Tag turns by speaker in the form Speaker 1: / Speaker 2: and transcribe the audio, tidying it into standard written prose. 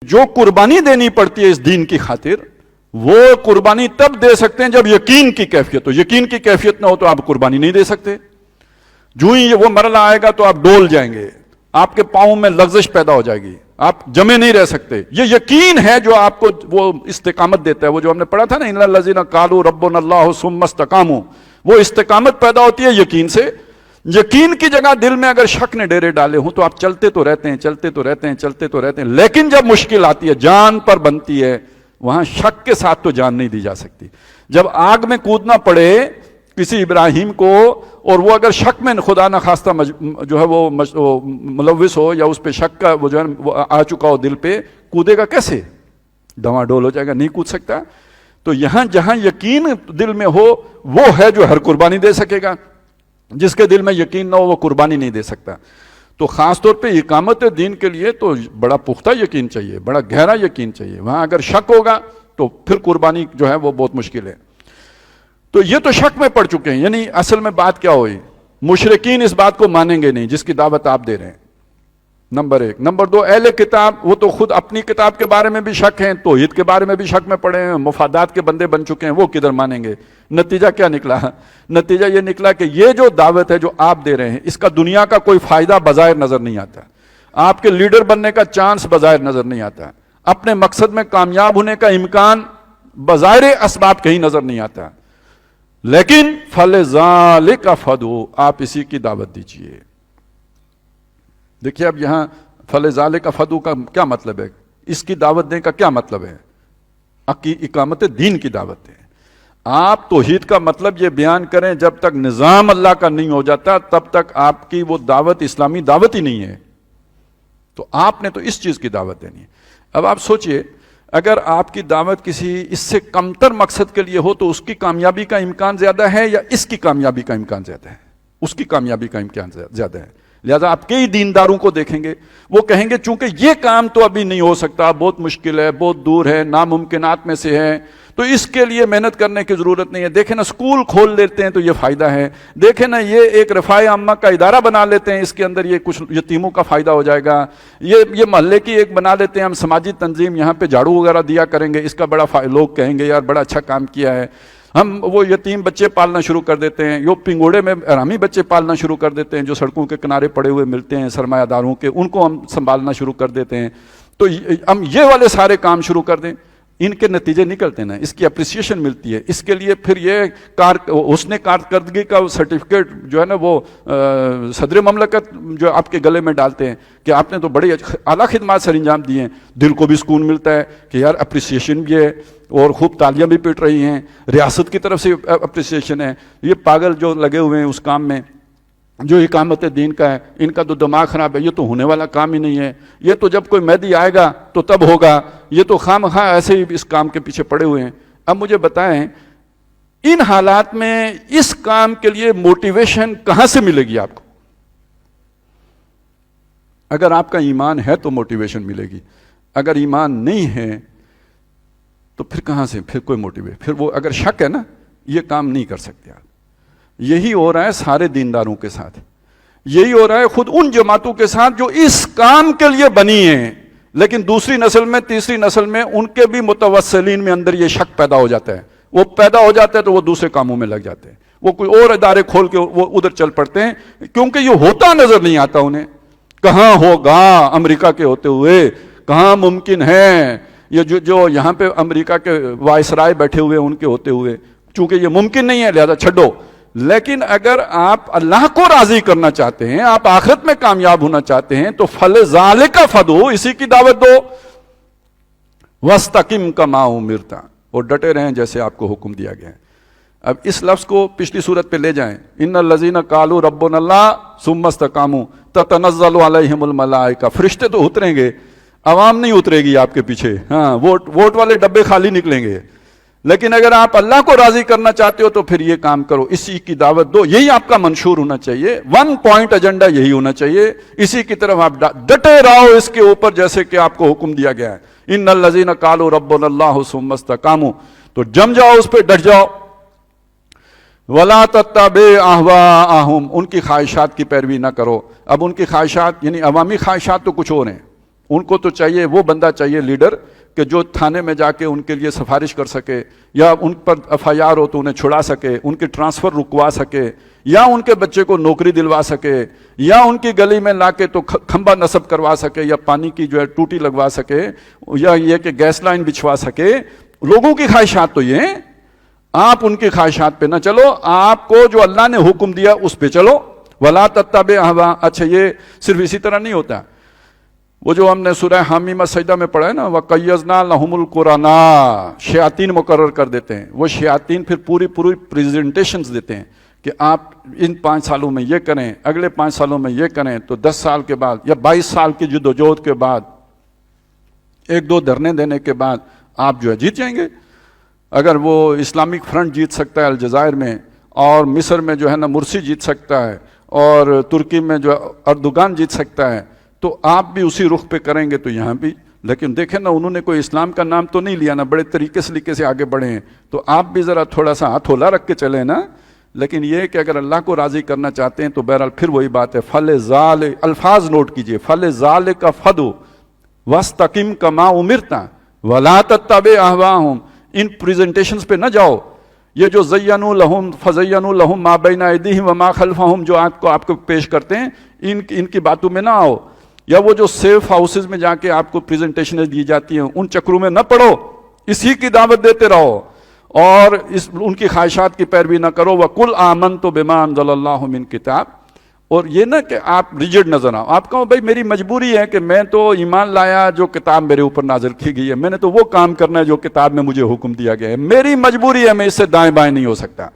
Speaker 1: جو قربانی دینی پڑتی ہے اس دین کی خاطر، وہ قربانی تب دے سکتے ہیں جب یقین کی کیفیت ہو. یقین کی کیفیت نہ ہو تو آپ قربانی نہیں دے سکتے. جو ہی وہ مرحلہ آئے گا تو آپ ڈول جائیں گے، آپ کے پاؤں میں لغزش پیدا ہو جائے گی، آپ جمے نہیں رہ سکتے. یہ یقین ہے جو آپ کو وہ استقامت دیتا ہے. وہ جو ہم نے پڑھا تھا نا، ان الذین قالوا ربنا اللہ ثم استقاموا، وہ استقامت پیدا ہوتی ہے یقین سے. یقین کی جگہ دل میں اگر شک نے ڈیرے ڈالے ہوں تو آپ چلتے تو رہتے ہیں، چلتے تو رہتے ہیں، چلتے تو رہتے ہیں، لیکن جب مشکل آتی ہے، جان پر بنتی ہے، وہاں شک کے ساتھ تو جان نہیں دی جا سکتی. جب آگ میں کودنا پڑے کسی ابراہیم کو، اور وہ اگر شک میں خدا نخواستہ جو ہے وہ ملوث ہو، یا اس پہ شک کا وہ جو ہے وہ آ چکا ہو دل پہ، کودے گا کیسے؟ ڈواں ڈول ہو جائے گا، نہیں کود سکتا. تو یہاں جہاں یقین دل میں ہو وہ ہے جو ہر قربانی دے سکے گا. جس کے دل میں یقین نہ ہو وہ قربانی نہیں دے سکتا. تو خاص طور پہ اقامت دین کے لیے تو بڑا پختہ یقین چاہیے، بڑا گہرا یقین چاہیے. وہاں اگر شک ہوگا تو پھر قربانی جو ہے وہ بہت مشکل ہے. تو یہ تو شک میں پڑ چکے ہیں. یعنی اصل میں بات کیا ہوئی؟ مشرکین اس بات کو مانیں گے نہیں جس کی دعوت آپ دے رہے ہیں، نمبر ایک. نمبر دو، اہل کتاب وہ تو خود اپنی کتاب کے بارے میں بھی شک ہیں، توحید کے بارے میں بھی شک میں پڑے ہیں، مفادات کے بندے بن چکے ہیں، وہ کدھر مانیں گے؟ نتیجہ کیا نکلا؟ نتیجہ یہ نکلا کہ یہ جو دعوت ہے جو آپ دے رہے ہیں، اس کا دنیا کا کوئی فائدہ بظاہر نظر نہیں آتا، آپ کے لیڈر بننے کا چانس بظاہر نظر نہیں آتا، اپنے مقصد میں کامیاب ہونے کا امکان بظاہر اسباب کہیں نظر نہیں آتا. لیکن فَلِذَالِكَ فَادْعُوا، آپ اسی کی دعوت دیجئے. دیکھیے اب یہاں فَلِذَالِكَ فَادْعُوا کا کیا مطلب ہے؟ اس کی دعوت دیں کا کیا مطلب ہے؟ اقامت دین کی دعوت ہے. آپ توحید کا مطلب یہ بیان کریں، جب تک نظام اللہ کا نہیں ہو جاتا تب تک آپ کی وہ دعوت اسلامی دعوت ہی نہیں ہے. تو آپ نے تو اس چیز کی دعوت دینی ہے. اب آپ سوچئے، اگر آپ کی دعوت کسی اس سے کمتر مقصد کے لیے ہو تو اس کی کامیابی کا امکان زیادہ ہے یا اس کی کامیابی کا امکان زیادہ ہے؟ اس کی کامیابی کا امکان زیادہ ہے. لہذا آپ کئی دینداروں کو دیکھیں گے، وہ کہیں گے چونکہ یہ کام تو ابھی نہیں ہو سکتا، بہت مشکل ہے، بہت دور ہے، ناممکنات میں سے ہے، تو اس کے لیے محنت کرنے کی ضرورت نہیں ہے. دیکھیں نا، اسکول کھول لیتے ہیں تو یہ فائدہ ہے. دیکھیں نا، یہ ایک رفاع عامہ کا ادارہ بنا لیتے ہیں، اس کے اندر یہ کچھ یتیموں کا فائدہ ہو جائے گا. یہ محلے کی ایک بنا لیتے ہیں ہم سماجی تنظیم، یہاں پہ جھاڑو وغیرہ دیا کریں گے، اس کا بڑا لوگ کہیں گے یار بڑا اچھا کام کیا ہے. ہم وہ یتیم بچے پالنا شروع کر دیتے ہیں، یہ پنگوڑے میں حرامی بچے پالنا شروع کر دیتے ہیں جو سڑکوں کے کنارے پڑے ہوئے ملتے ہیں سرمایہ داروں کے، ان کو ہم سنبھالنا شروع کر دیتے ہیں. تو ہم یہ والے سارے کام شروع کر دیں، ان کے نتیجے نکلتے ہیں، اس کی اپریسیشن ملتی ہے. اس کے لیے پھر یہ حسن کارکردگی کا سرٹیفکیٹ جو ہے نا وہ صدر مملکت جو آپ کے گلے میں ڈالتے ہیں کہ آپ نے تو بڑی اعلیٰ خدمات سر انجام دی ہیں. دل کو بھی سکون ملتا ہے کہ یار اپریسیشن بھی ہے، اور خوب تالیاں بھی پٹ رہی ہیں، ریاست کی طرف سے اپریسیشن ہے. یہ پاگل جو لگے ہوئے ہیں اس کام میں جو اقامت دین کا ہے، ان کا تو دماغ خراب ہے، یہ تو ہونے والا کام ہی نہیں ہے، یہ تو جب کوئی مہدی آئے گا تو تب ہوگا، یہ تو خام خواہ ایسے ہی اس کام کے پیچھے پڑے ہوئے ہیں. اب مجھے بتائیں، ان حالات میں اس کام کے لیے موٹیویشن کہاں سے ملے گی آپ کو؟ اگر آپ کا ایمان ہے تو موٹیویشن ملے گی، اگر ایمان نہیں ہے تو پھر کہاں سے پھر کوئی موٹیویشن؟ پھر وہ اگر شک ہے نا، یہ کام نہیں کر سکتے آپ. یہی ہو رہا ہے سارے دینداروں کے ساتھ، یہی ہو رہا ہے خود ان جماعتوں کے ساتھ جو اس کام کے لیے بنی ہیں، لیکن دوسری نسل میں تیسری نسل میں ان کے بھی متوسلین میں اندر یہ شک پیدا ہو جاتا ہے. وہ پیدا ہو جاتا ہے تو وہ دوسرے کاموں میں لگ جاتے ہیں، وہ کوئی اور ادارے کھول کے وہ ادھر چل پڑتے ہیں، کیونکہ یہ ہوتا نظر نہیں آتا انہیں. کہاں ہوگا امریکہ کے ہوتے ہوئے؟ کہاں ممکن ہے یہ جو یہاں پہ امریکہ کے وائسرائے بیٹھے ہوئے ان کے ہوتے ہوئے؟ چونکہ یہ ممکن نہیں ہے لہذا چھڈو. لیکن اگر آپ اللہ کو راضی کرنا چاہتے ہیں، آپ آخرت میں کامیاب ہونا چاہتے ہیں تو فَلِذَالِكَ فَادْعُوا، اسی کی دعوت دو. وَاسْتَقِمْ كَمَا أُمِرْتَ، اور ڈٹے رہیں جیسے آپ کو حکم دیا گیا ہے. اب اس لفظ کو پچھلی صورت پہ لے جائیں، ان الذین قالوا ربنا اللہ ثم استقاموا تتنزل علیہم الملائکہ. فرشتے تو اتریں گے، عوام نہیں اترے گی آپ کے پیچھے. ہاں، ووٹ والے ڈبے خالی نکلیں گے. لیکن اگر آپ اللہ کو راضی کرنا چاہتے ہو تو پھر یہ کام کرو، اسی کی دعوت دو. یہی آپ کا منشور ہونا چاہیے، 1 پوائنٹ ایجنڈا یہی ہونا چاہیے. اسی کی طرف آپ ڈٹے رہو اس کے اوپر جیسے کہ آپ کو حکم دیا گیا ہے. ان الذین قالوا ربنا اللہ ثم استقاموا، تو جم جاؤ اس پہ، ڈٹ جاؤ. ولا تتبع اهواءهم، ان کی خواہشات کی پیروی نہ کرو. اب ان کی خواہشات یعنی عوامی خواہشات تو کچھ اور ہیں، ان کو تو چاہیے وہ بندہ چاہیے لیڈر کہ جو تھانے میں جا کے ان کے لیے سفارش کر سکے, یا ان پر FIR ہو تو انہیں چھڑا سکے, ان کی ٹرانسفر رکوا سکے, یا ان کے بچے کو نوکری دلوا سکے, یا ان کی گلی میں لا کے تو کھمبا نصب کروا سکے, یا پانی کی جو ہے ٹوٹی لگوا سکے, یا یہ کہ گیس لائن بچھوا سکے. لوگوں کی خواہشات تو یہ ہیں, آپ ان کی خواہشات پہ نہ چلو, آپ کو جو اللہ نے حکم دیا اس پہ چلو. وَلَا تَتَّبِعْ أَهْوَاءَ. اچھا یہ صرف اسی طرح نہیں ہوتا, وہ جو ہم نے سورہ حامیمہ سجدہ میں پڑھا ہے نا, وَقَيَّزْنَا لَهُمُ الْقُرَانَا, شیاطین مقرر کر دیتے ہیں. وہ شیاطین پھر پوری پریزنٹیشنز دیتے ہیں کہ آپ ان 5 سالوں میں یہ کریں, اگلے 5 سالوں میں یہ کریں, تو 10 سال کے بعد یا 22 سال کی جدوجہد کے بعد, 1-2 دھرنے دینے کے بعد آپ جو ہے جیت جائیں گے. اگر وہ اسلامک فرنٹ جیت سکتا ہے الجزائر میں, اور مصر میں جو ہے نا مرسی جیت سکتا ہے, اور ترکی میں جو اردوغان جیت سکتا ہے, تو آپ بھی اسی رخ پہ کریں گے تو یہاں بھی. لیکن دیکھیں نا, انہوں نے کوئی اسلام کا نام تو نہیں لیا نا, بڑے طریقے سے آگے بڑھے ہیں, تو آپ بھی ذرا تھوڑا سا ہتھولا رکھ کے چلیں نا. لیکن یہ کہ اگر اللہ کو راضی کرنا چاہتے ہیں تو بہرحال پھر وہی بات ہے, فَلِذَالِكَ, الفاظ نوٹ کیجئے, فَلِذَالِكَ فَدُ وَاسْتَقِمْ كَمَا أُمِرْتَ وَلَا تَتَّبِعْ أَهْوَاءَهُمْ. ان پریزنٹیشنز پہ نہ جاؤ, یہ جو زینوا لہم فزینوا لہم ما بین ایدیہم وما خلفہم جو آپ کو پیش کرتے ہیں, ان کی باتوں میں نہ آؤ, یا وہ جو سیف ہاؤسز میں جا کے آپ کو پریزنٹیشنیں دی جاتی ہیں ان چکروں میں نہ پڑو, اسی کی دعوت دیتے رہو, اور ان کی خواہشات کی پیروی نہ کرو. وَقُلْ آمَنْتُ بِمَا أَنزَلَ اللَّهُ مِنْ کتاب. اور یہ نہ کہ آپ ریجڈ نظر آؤ, آپ کہو بھائی میری مجبوری ہے کہ میں تو ایمان لایا جو کتاب میرے اوپر نازل کی گئی ہے, میں نے تو وہ کام کرنا ہے جو کتاب میں مجھے حکم دیا گیا ہے, میری مجبوری ہے, میں اس سے دائیں بائیں نہیں ہو سکتا.